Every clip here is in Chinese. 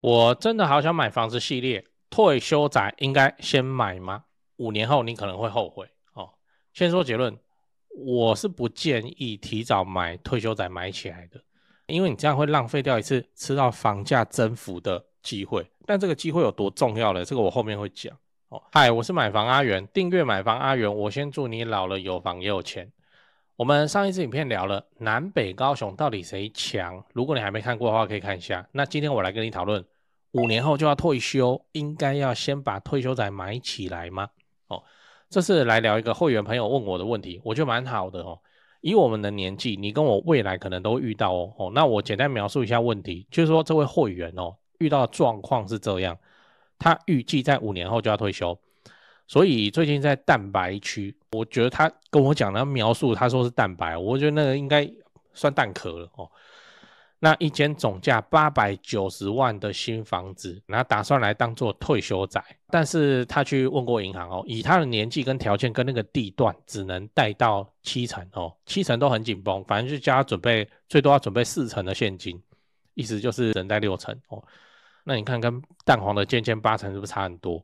我真的好想買房子系列，退休宅應該先買嗎？5年後你可能會後悔哦。先說結論，我是不建議提早買退休宅買起來的，因為你這樣會浪費掉一次吃到房價增幅的機會。但這個機會有多重要呢？這個我後面會講。嗨，我是買房阿元，訂閱買房阿元，我先祝你老了有房也有錢。我們上一支影片聊了南北高雄到底誰強，如果你還沒看過的話可以看一下。那今天我來跟你討論5年後就要退休，應該要先把退休宅買起來嗎？這是來聊一個會員朋友問我的問題，我覺得蠻好的哦。以我們的年紀，你跟我未來可能都會遇到哦。那我簡單描述一下問題，就是說這位會員遇到的狀況是這樣，他預計在5年後就要退休。所以最近在蛋白區，我覺得他跟我講的描述，他說是蛋白，我覺得那個應該算蛋殼了哦。那一間總價890萬的新房子，那打算來當做退休宅，但是他去問過銀行哦，以他的年紀跟條件跟那個地段，只能貸到7成哦，7成都很緊繃，反正就叫他準備最多要準備4成的現金，意思就是只能貸6成哦。那你看跟蛋黃的建建8成是不是差很多？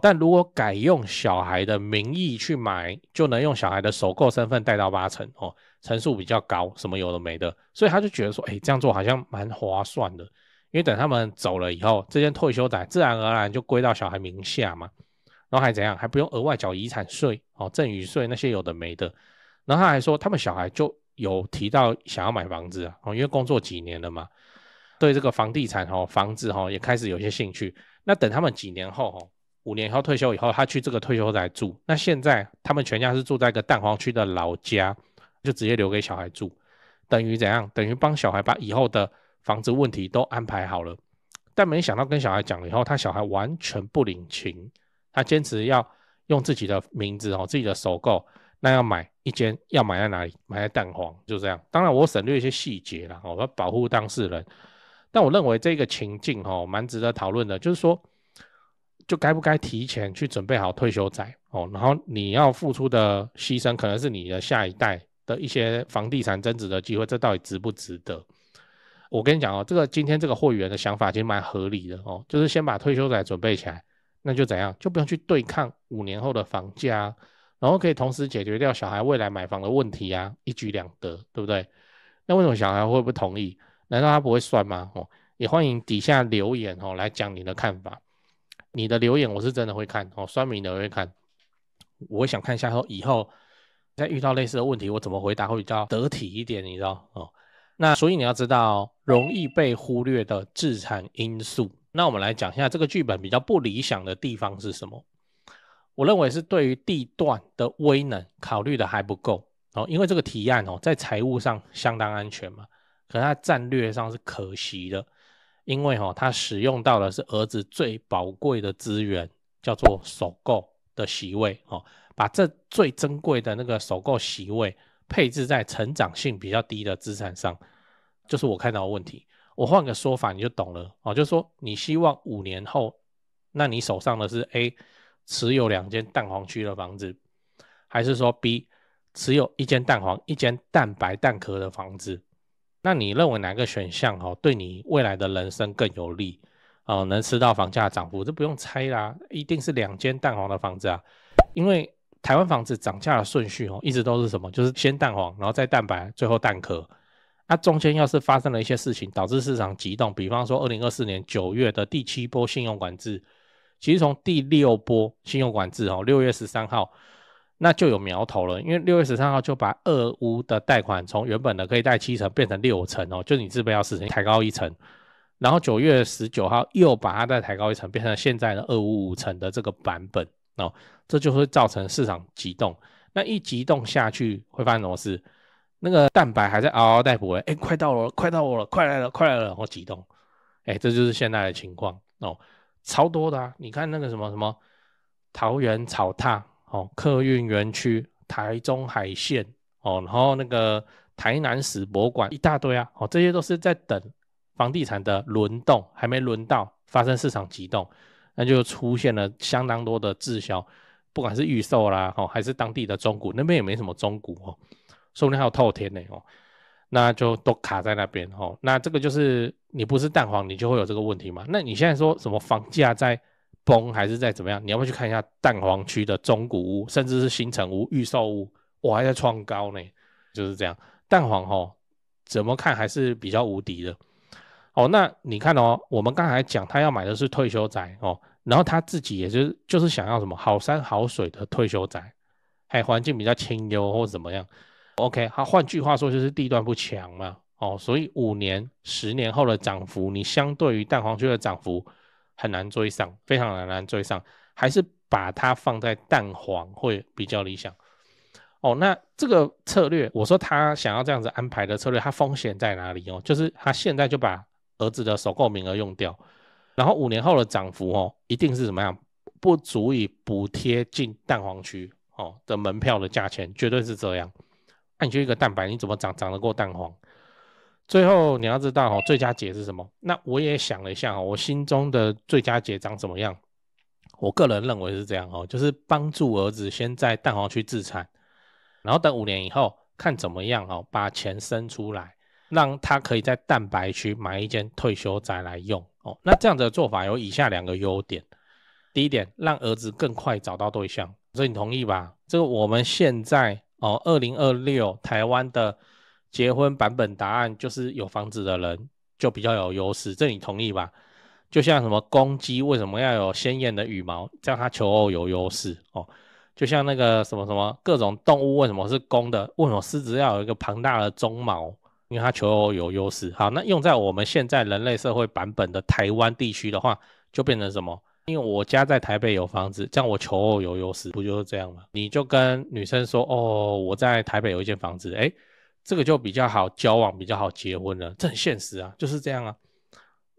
但如果改用小孩的名義去買，就能用小孩的首購身份貸到8成哦，成數比較高，什麼有的沒的，所以他就覺得說，這樣做好像蠻划算的，因為等他們走了以後，這間退休宅自然而然就歸到小孩名下嘛，然後還怎樣，還不用額外繳遺產稅哦、贈與稅那些有的沒的，然後他還說他們小孩就有提到想要買房子啊，因為工作幾年了嘛，對這個房地產房子也開始有些興趣，那等他們幾年後5年後退休以後，他去這個退休宅住。那現在他們全家是住在一個蛋黃區的老家，就直接留給小孩住，等於怎樣？等於幫小孩把以後的房子問題都安排好了。但沒想到跟小孩講了以後，他小孩完全不領情，他堅持要用自己的名字自己的首購。那要買一間，要買在哪裡？買在蛋黃，就這樣。當然我省略一些細節啦，我要保護當事人。但我認為這個情境蠻值得討論的，就是說，就該不該提前去準備好退休宅然後你要付出的犧牲可能是你的下一代的一些房地產增值的機會，這到底值不值得？我跟你講今天這個會員的想法其實蠻合理的就是先把退休宅準備起來，那就怎樣？就不用去對抗5年後的房價然後可以同時解決掉小孩未來買房的問題啊，一舉兩得，對不對？那為什麼小孩會不同意？難道他不會算嗎？也歡迎底下留言來講你的看法。你的留言我是真的會看酸民的我會看，我會想看一下以後再遇到類似的問題我怎麼回答會比較得體一點，你知道那所以你要知道容易被忽略的置產因素。那我們來講一下這個劇本比較不理想的地方是什麼？我認為是對於地段的威能考慮的還不夠因為這個提案在財務上相當安全嘛，可是它戰略上是可惜的。因為他使用到的是兒子最寶貴的資源，叫做首購的席位把這最珍貴的那個首購席位配置在成長性比較低的資產上，就是我看到的問題。我換個說法你就懂了就是說你希望5年後，那你手上的是 A 持有2間蛋黃區的房子，還是說 B 持有1間蛋黃1間蛋白蛋殼的房子？那你認為哪個選項對你未來的人生更有利能吃到房價漲幅？這不用猜啦，一定是2間蛋黃的房子啊。因為台灣房子漲價的順序一直都是什麼？就是先蛋黃，然後再蛋白，最後蛋殼。中間要是發生了一些事情導致市場急動，比方說2024年9月的第7波信用管制，其實從第6波信用管制6月13號那就有苗頭了，因為6月13號就把2屋的貸款從原本的可以貸7成變成6成就你自備要4成抬高1成，然後9月19號又把它再抬高1成，變成現在的2屋5成的這個版本這就會造成市場急動。那一急動下去會發生什麼事？那個蛋白還在嗷嗷待哺快到了，快到我了，快來了，快來了，然後急動這就是現在的情況超多的啊！你看那個什麼桃園草獺客運園區、台中海線然後那個台南史博館一大堆啊這些都是在等房地產的輪動，還沒輪到發生市場急動，那就出現了相當多的滯銷，不管是預售啦還是當地的中古，那邊也沒什麼中古說不定還有透天呢那就都卡在那邊哦。那這個就是你不是蛋黃，你就會有這個問題嘛。那你現在說什麼房價在崩還是在怎麼樣？你要不要去看一下蛋黃區的中古屋，甚至是新成屋、預售屋，我還在創高呢，就是這樣。蛋黃哦，怎麼看還是比較無敵的。哦，那你看哦，我們剛才講他要買的是退休宅哦，然後他自己也就是想要什麼好山好水的退休宅，還環境比較清幽或怎麼樣。OK， 好，換句話說就是地段不強嘛。哦，所以5年、10年後的漲幅，你相對於蛋黃區的漲幅很難追上，非常難追上，還是把它放在蛋黃會比較理想。哦，那這個策略，我說他想要這樣子安排的策略，他風險在哪裡哦？就是他現在就把兒子的首購名額用掉，然後5年後的漲幅哦，一定是怎麼樣？不足以補貼進蛋黃區哦的門票的價錢，絕對是這樣。那你就一個蛋白，你怎麼漲得過蛋黃？最後你要知道哦，最佳解是什麼？那我也想了一下哦，我心中的最佳解長怎麼樣？我個人認為是這樣哦，就是幫助兒子先在蛋黃區置產，然後等5年以後看怎麼樣哦，把錢生出來，讓他可以在蛋白區買一間退休宅來用哦。那這樣的做法有以下2個優點。第一點，讓兒子更快找到對象，這你同意吧？這個我們現在哦，2026台灣的結婚版本答案就是有房子的人就比較有優勢，這你同意吧？就像什麼公雞為什麼要有鮮豔的羽毛，這樣它求偶有優勢哦。就像那個什麼各種動物為什麼是公的，為什麼獅子要有一個龐大的鬃毛，因為它求偶有優勢。好，那用在我們現在人類社會版本的台灣地區的話，就變成什麼？因為我家在台北有房子，這樣我求偶有優勢，不就是這樣嗎？你就跟女生說哦，我在台北有一間房子，誒，這個就比較好交往，比較好結婚了，這很現實啊，就是這樣啊。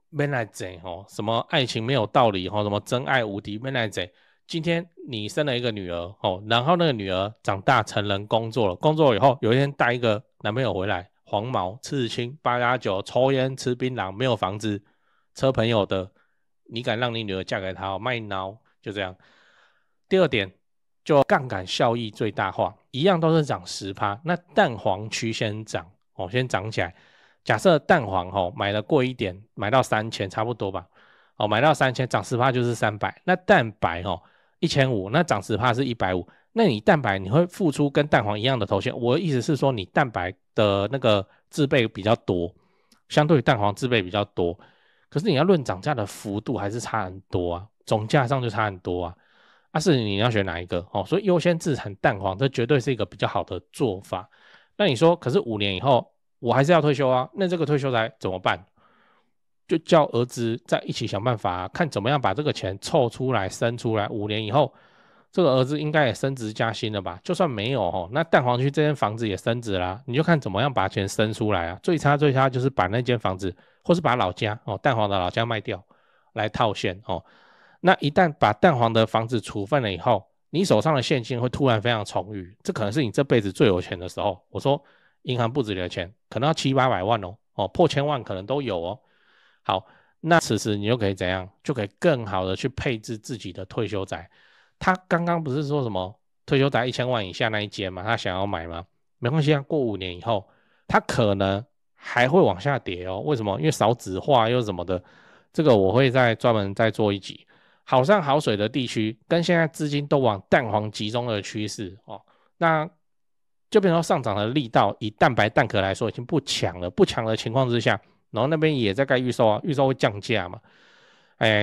沒來賊哦，什麼愛情沒有道理哦，什麼真愛無敵，沒來賊。今天你生了一個女兒哦，然後那個女兒長大成人工作了，工作以後有一天帶一個男朋友回來，黃毛、刺青、8+9、抽菸、吃檳榔，沒有房子、車朋友的。你敢讓你女兒嫁給他哦？賣孬，就這樣。第二點，就槓桿效益最大化，一樣都是漲10%，那蛋黃區先漲哦，先漲起來。假設蛋黃哦買的貴一點，買到3000差不多吧，哦買到3000漲10%就是300，那蛋白哦1500，那漲10%是150，那你蛋白你會付出跟蛋黃一樣的頭銜，我的意思是說你蛋白的那個自備比較多，相對於蛋黃自備比較多。可是你要論漲價的幅度還是差很多啊，總價上就差很多啊。是你要選哪一個哦？所以優先置產蛋黃，這絕對是一個比較好的做法。那你說，可是5年以後我還是要退休啊？那這個退休宅怎麼辦？就叫兒子再一起想辦法啊，看怎麼樣把這個錢湊出來生出來。5年以後，這個兒子應該也升職加薪了吧？就算沒有哦，那蛋黃區這間房子也升值啦。你就看怎麼樣把錢生出來啊？最差就是把那間房子，或是把老家哦蛋黃的老家賣掉來套現哦。那一旦把蛋黃的房子處分了以後，你手上的現金會突然非常充裕，這可能是你這輩子最有錢的時候。我說銀行簿子裡的錢可能要700-800萬哦，破1000萬可能都有哦。好，那此時你就可以怎樣？就可以更好的去配置自己的退休宅。他剛剛不是說什麼退休宅1000萬以下那一間嗎？他想要買嗎？沒關係啊，過5年以後，他可能還會往下跌哦。為什麼？因為少子化又什麼的，這個我會專門再做一集。好山好水的地區，跟現在資金都往蛋黃集中的趨勢哦，那就變成上漲的力道，以蛋白蛋殼來說已經不強了。不強的情況之下，然後那邊也在蓋預售啊，預售會降價嘛。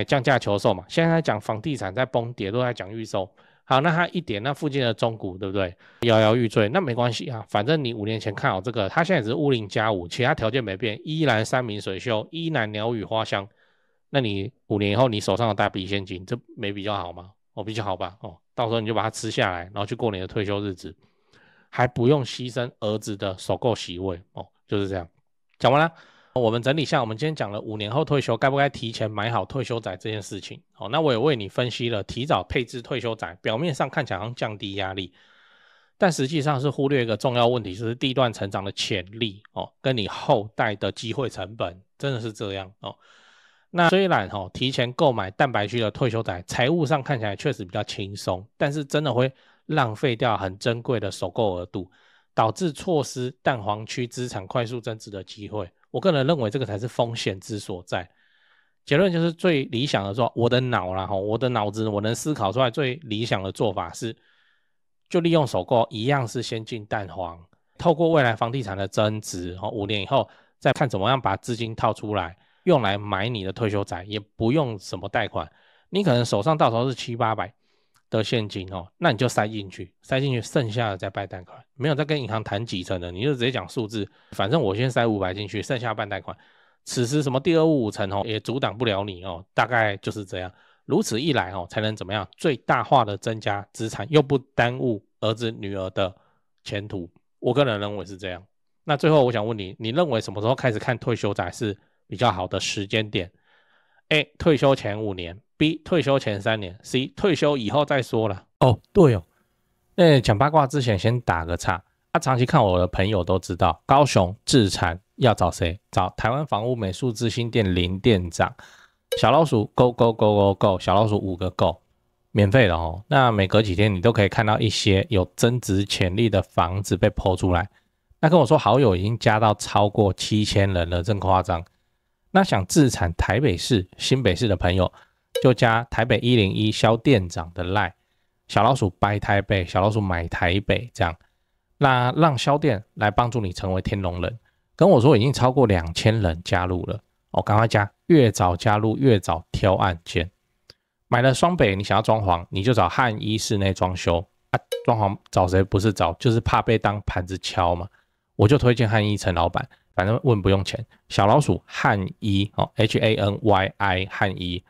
降價求售嘛，現在講房地產在崩跌，都在講預售。好，那它一點那附近的中古，對不對？搖搖欲墜，那沒關係啊，反正你5年前看好這個，它現在只是屋齡+5，其他條件沒變，依然山明水秀，依然鳥語花香。那你5年以後你手上有大筆現金，這沒比較好嗎？哦，比較好吧。哦，到時候你就把它吃下來，然後去過你的退休日子，還不用犧牲兒子的首購席位哦，就是這樣。講完了。我們整理一下，我們今天講了5年後退休該不該提前買好退休宅這件事情。那我也為你分析了提早配置退休宅，表面上看起來好像降低壓力，但實際上是忽略一個重要問題，就是地段成長的潛力跟你後代的機會成本，真的是這樣哦。那雖然提前購買蛋白區的退休宅，財務上看起來確實比較輕鬆，但是真的會浪費掉很珍貴的首購額度。導致錯失蛋黃區資產快速增值的機會。我個人認為這個才是風險之所在。結論就是最理想的做，我的腦子我能思考出來最理想的做法是，就利用首購一樣是先進蛋黃，透過未來房地產的增值，5年以後再看怎麼樣把資金套出來，用來買你的退休宅，也不用什麼貸款，你可能手上到時候是700-800的現金那你就塞進去，剩下的再貸款，沒有再跟銀行談幾成的，你就直接講數字，反正我先塞500進去，剩下辦貸款，此時什麼第2、5成也阻擋不了你大概就是這樣。如此一來才能怎麼樣最大化的增加資產，又不耽誤兒子女兒的前途。我個人認為是這樣。那最後我想問你，你認為什麼時候開始看退休宅是比較好的時間點？ A. 退休前5年 B. 退休前3年 C. 退休以後再說了。對講八卦之前先打個岔長期看我的朋友都知道，高雄置產要找誰？找台灣房屋美術之星店林店長。小老鼠 go go go go go， 小老鼠5個 go， 免費的那每隔幾天你都可以看到一些有增值潛力的房子被 po 出來。那跟我說好友已經加到超過7000人了，真誇張。那想置產台北市、新北市的朋友，就加台北101蕭店長的 LINE， 小老鼠 buy 台北，小老鼠買台北這樣。那讓蕭店來幫助你成為天龍人。跟我說已經超過2000人加入了趕快加，越早加入越早挑案件。買了雙北，你想要裝潢，你就找漢一室內裝修裝潢找誰？不是找，就是怕被當盤子敲嘛。我就推薦漢一陳老闆，反正問不用錢。小老鼠漢一HANYI 漢一，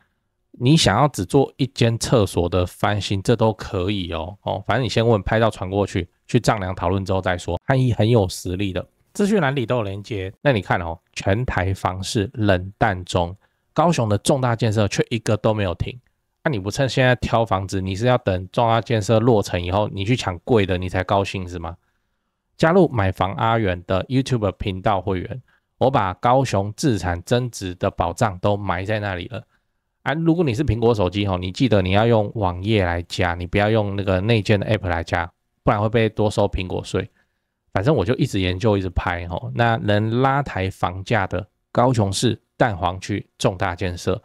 你想要只做一間廁所的翻新，這都可以反正你先問，拍照傳過去，去丈量討論之後再說。漢一很有實力的，資訊欄裡都有連結。那你看全台房市冷淡中，高雄的重大建設卻一個都沒有停。你不趁現在挑房子，你是要等重大建設落成以後，你去搶貴的，你才高興是嗎？加入買房阿元的 YouTube 頻道會員，我把高雄置產增值的寶藏都埋在那裡了。如果你是蘋果手機你記得你要用網頁來加，你不要用那個內建的 App 來加，不然會被多收蘋果稅。反正我就一直研究一直拍那能拉抬房價的高雄市蛋黃區重大建設，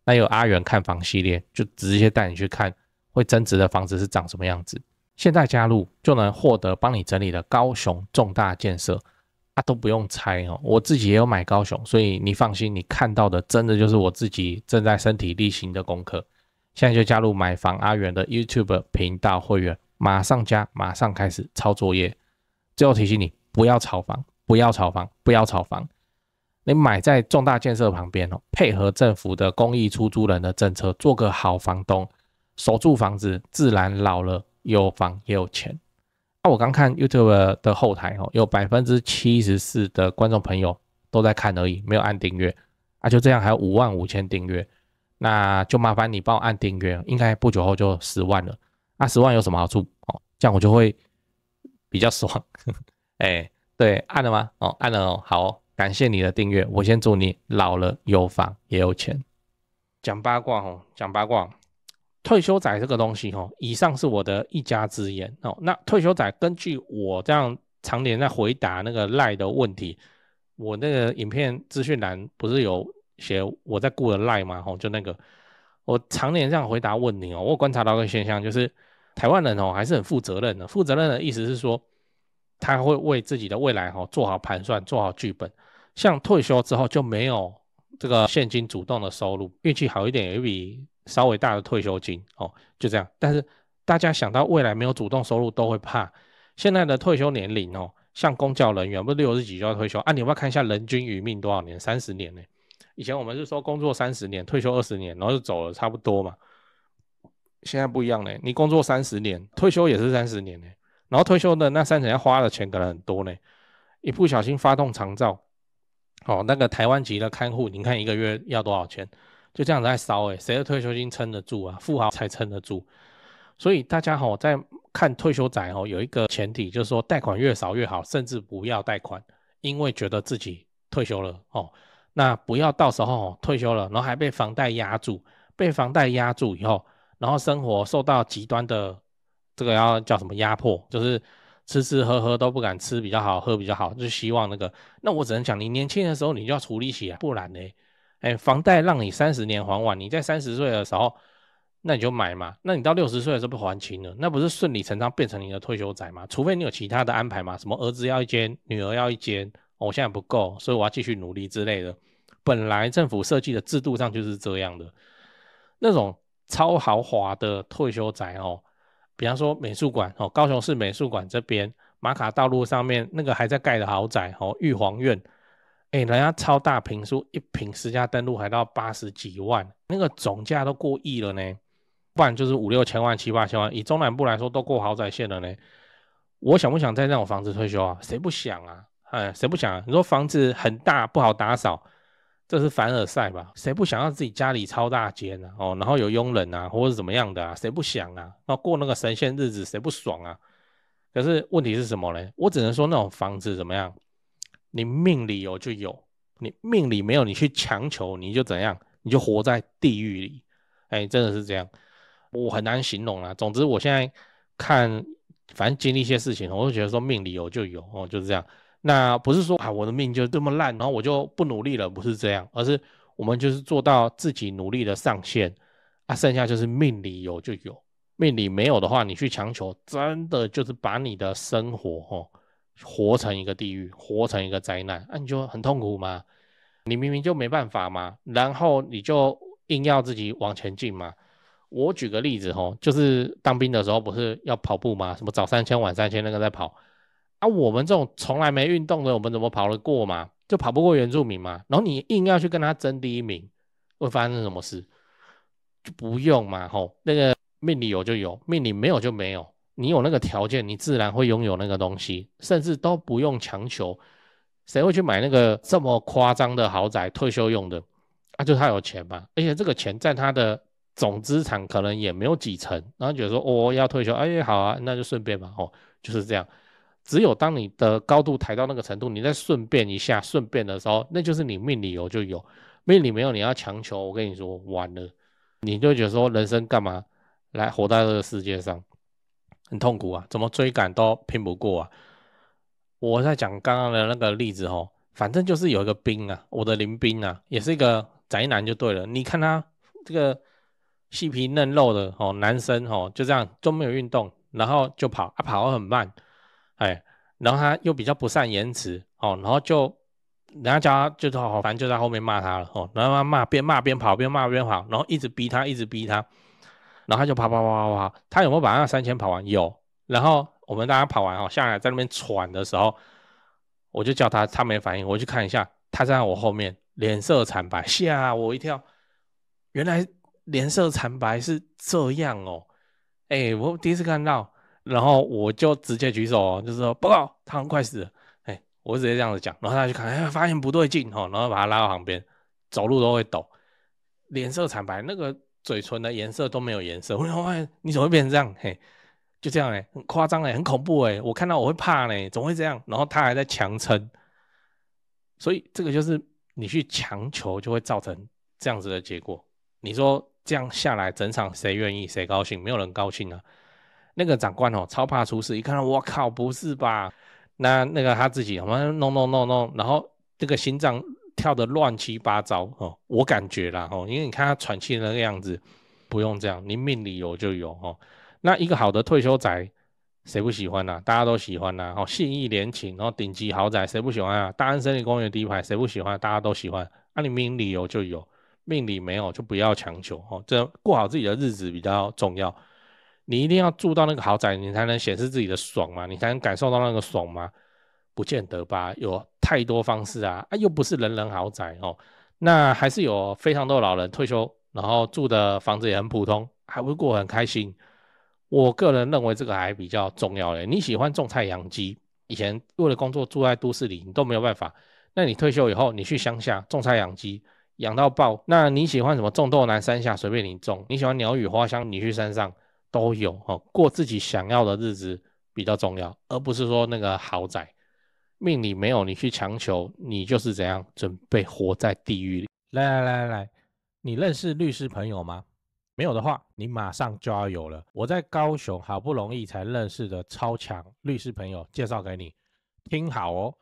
那有阿元看房系列，就直接帶你去看會增值的房子是長什麼樣子。現在加入就能獲得幫你整理的高雄重大建設都不用猜我自己也有買高雄，所以你放心，你看到的真的就是我自己正在身體力行的功課。現在就加入買房阿元的 YouTube 頻道會員，馬上加，馬上開始抄作業。最後提醒你，不要炒房，不要炒房，不要炒房。你買在重大建設旁邊配合政府的公益出租人的政策，做個好房東，守住房子，自然老了有房也有錢。我剛看 YouTube 的後台有 74% 的觀眾朋友都在看而已，沒有按訂閱就這樣還有55000訂閱，那就麻煩你幫我按訂閱，應該不久後就10萬了。10萬有什麼好處這樣我就會比較爽。對，按了嗎？按了好感謝你的訂閱，我先祝你老了有房也有錢。講八卦退休宅這個東西以上是我的一家之言那退休宅根據我這樣常年在回答那個LINE的問題，我那個影片資訊欄不是有寫我在顧的LINE嗎？就那個我常年這樣回答問題我觀察到一個現象，就是台灣人還是很負責任的。負責任的意思是說，他會為自己的未來做好盤算，做好劇本。像退休之後就沒有這個現金主動的收入，運氣好一點有一筆稍微大的退休金就這樣。但是大家想到未來沒有主動收入都會怕。現在的退休年齡像公教人員不是60幾就要退休你有没有看一下人均餘命多少年？30年呢。以前我們是說工作30年，退休20年，然後就走了差不多嘛。現在不一樣呢，你工作30年，退休也是30年呢。然後退休的那30年要花的錢可能很多呢。一不小心發動長照那個台灣籍的看護，你看一個月要多少錢？就這樣子在燒誰的退休金撐得住啊？富豪才撐得住。所以大家在看退休宅有一個前提，就是說貸款越少越好，甚至不要貸款，因為覺得自己退休了那不要到時候退休了，然後還被房貸壓住，被房貸壓住以後，然後生活受到極端的這個要叫什麼壓迫，就是吃吃喝喝都不敢吃比較好，喝比較好，就希望那個。那我只能講，你年輕的時候你就要處理起來，不然呢，房貸讓你30年還完，你在30歲的時候，那你就買嘛。那你到60歲的時候不還清了，那不是順理成章變成你的退休宅嗎？除非你有其他的安排嘛，什麼兒子要一間，女兒要一間，我現在不夠，所以我要繼續努力之類的。本來政府設計的制度上就是這樣的。那種超豪華的退休宅比方說美術館高雄市美術館這邊馬卡道路上面那個還在蓋的豪宅玉皇苑，人家超大坪數，一坪實價登錄還到80幾萬，那個總價都過億了呢，不然就是5、6千萬、7、8千萬，以中南部來說都過豪宅線了呢。我想不想在那種房子退休啊？誰不想啊？誰不想啊？你說房子很大不好打掃，這是凡爾賽吧？誰不想要自己家裡超大間啊？然後有傭人啊，或者怎麼樣的啊？誰不想啊？然後過那個神仙日子，誰不爽啊？可是問題是什麼呢？我只能說那種房子怎麼樣？你命裡有就有，你命裡沒有，你去強求，你就怎樣？你就活在地獄裡。真的是這樣，我很難形容啦。總之，我現在看，反正經歷一些事情，我就覺得說命裡有就有就是這樣。那不是說我的命就這麼爛，然後我就不努力了，不是這樣，而是我們就是做到自己努力的上限剩下就是命裡有就有，命裡沒有的話，你去強求，真的就是把你的生活活成一個地獄，活成一個災難，你就很痛苦嘛。你明明就沒辦法嘛，然後你就硬要自己往前進嘛。我舉個例子就是當兵的時候不是要跑步嗎？什麼早3000晚3000那個在跑我們這種從來沒運動的，我們怎麼跑得過嘛？就跑不過原住民嘛。然後你硬要去跟他爭第1名，會發生什麼事？就不用嘛那個命裡有就有，命裡沒有就沒有。你有那個條件，你自然會擁有那個東西，甚至都不用強求。誰會去買那個這麼誇張的豪宅退休用的？就他有錢嘛，而且這個錢在他的總資產可能也沒有幾成，然後覺得說要退休，好啊，那就順便吧就是這樣。只有當你的高度抬到那個程度，你再順便一下，順便的時候，那就是你命裡有就有，命裡沒有你要強求，我跟你說完了，你就覺得說人生幹嘛來活在這個世界上，很痛苦啊，怎麼追趕都拼不過啊。我在講剛剛的那個例子反正就是有一個兵啊，我的鄰兵啊，也是一個宅男就對了。你看他這個細皮嫩肉的男生就這樣都沒有運動，然後就跑跑得很慢。然後他又比較不善言辭然後就人家叫他就是反正就在後面罵他了然後他罵邊跑，然後一直逼他，然後他就跑，他有沒有把那3000跑完？有。然後我們大家跑完下來在那邊喘的時候，我就叫他沒反應，我去看一下，他在我後面臉色慘白，嚇我一跳，原來臉色慘白是這樣我第一次看到。然後我就直接舉手就是說報告，他很快死了。我直接這樣子講，然後他就看，發現不對勁然後把他拉到旁邊，走路都會抖，臉色慘白，那個嘴唇的顏色都沒有顏色。我說你怎麼會變成這樣？就這樣很誇張很恐怖我看到我會怕怎麼會這樣？然後他還在強撐，所以這個就是你去強求就會造成這樣子的結果。你說這樣下來整場誰願意誰高興？沒有人高興啊。那個長官超怕出事，一看到我靠，不是吧？那個他自己弄，然後這個心臟跳得亂七八糟我感覺啦因為你看他喘氣的那個樣子，不用這樣，你命裡有就有那一個好的退休宅，誰不喜歡啊？大家都喜歡啊信義聯勤，然後頂級豪宅，誰不喜歡啊？大安森林公園第一排，誰不喜歡？大家都喜歡。你命裡有就有，命裡沒有就不要強求這過好自己的日子比較重要。你一定要住到那個豪宅，你才能顯示自己的爽嘛，你才能感受到那個爽嗎？不見得吧，有太多方式又不是人人豪宅那還是有非常多的老人退休，然後住的房子也很普通，還會過得很開心。我個人認為這個還比較重要你喜歡種菜養雞，以前為了工作住在都市裡，你都沒有辦法。那你退休以後，你去鄉下種菜養雞，養到爆。那你喜歡什麼種豆南山下隨便你種，你喜歡鳥語花香，你去山上。都有過自己想要的日子比較重要，而不是說那個豪宅。命裡沒有你去強求，你就是怎樣準備活在地獄裡。來，你認識律師朋友嗎？沒有的話，你馬上就要有了。我在高雄好不容易才認識的超強律師朋友介紹給你，聽好哦。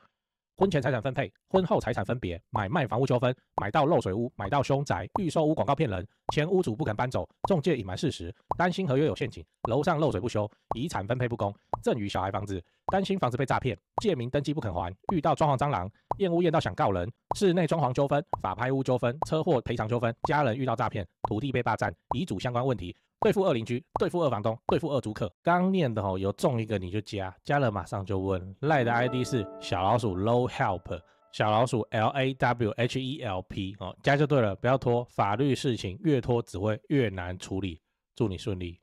婚前財產分配、婚後財產分別、買賣房屋糾紛、買到漏水屋、買到凶宅、預售屋廣告騙人、前屋主不肯搬走、仲介隱瞞事實、擔心合約有陷阱、樓上漏水不修、遺產分配不公、贈與小孩房子、擔心房子被詐騙、借名登記不肯還、遇到裝潢蟑螂、驗屋驗到想告人、室內裝潢糾紛、法拍屋糾紛、車禍賠償糾紛、家人遇到詐騙、土地被霸占、遺囑相關問題、對付二鄰居、對付二房東、對付二租客。剛念的有中一個你就加了馬上就問。賴的 ID 是小老鼠 low help， 小老鼠 LAWHELP 加就對了，不要拖，法律事情越拖只會越難處理。祝你順利。